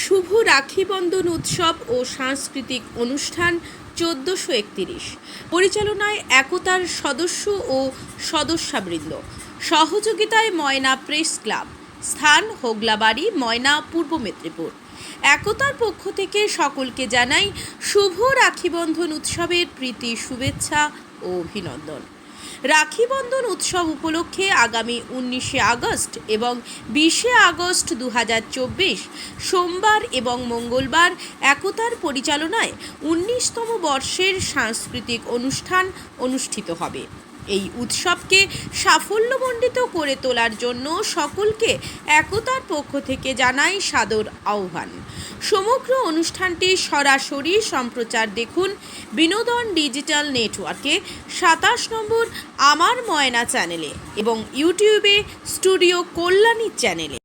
শুভ রাখি বন্ধন উৎসব ও সাংস্কৃতিক অনুষ্ঠান 1431 পরিচালনায় একতার সদস্য ও সদস্যবৃন্দ, সহযোগিতায় ময়না প্রেস ক্লাব, স্থান হোগলাবাড়ি, ময়না, পূর্ব মেদিনীপুর। একতার পক্ষ থেকে সকলকে জানাই শুভ রাখি বন্ধন উৎসবের প্রীতি, শুভেচ্ছা ও অভিনন্দন। রাখি বন্ধন উৎসব উপলক্ষে আগামী 19শে আগস্ট এবং 20শে আগস্ট 2024 সোমবার এবং মঙ্গলবার একতার পরিচালনায় 19তম বর্ষের সাংস্কৃতিক অনুষ্ঠান অনুষ্ঠিত হবে। এই উৎসবকে সাফল্যমণ্ডিত করে তোলার জন্য সকলকে একতার পক্ষ থেকে জানাই সাদর আহ্বান। সমগ্র অনুষ্ঠানটি সরাসরি সম্প্রচার দেখুন বিনোদন ডিজিটাল নেটওয়ার্কে 27 নম্বর আমার ময়না চ্যানেলে এবং ইউটিউবে স্টুডিও কল্যাণী চ্যানেলে।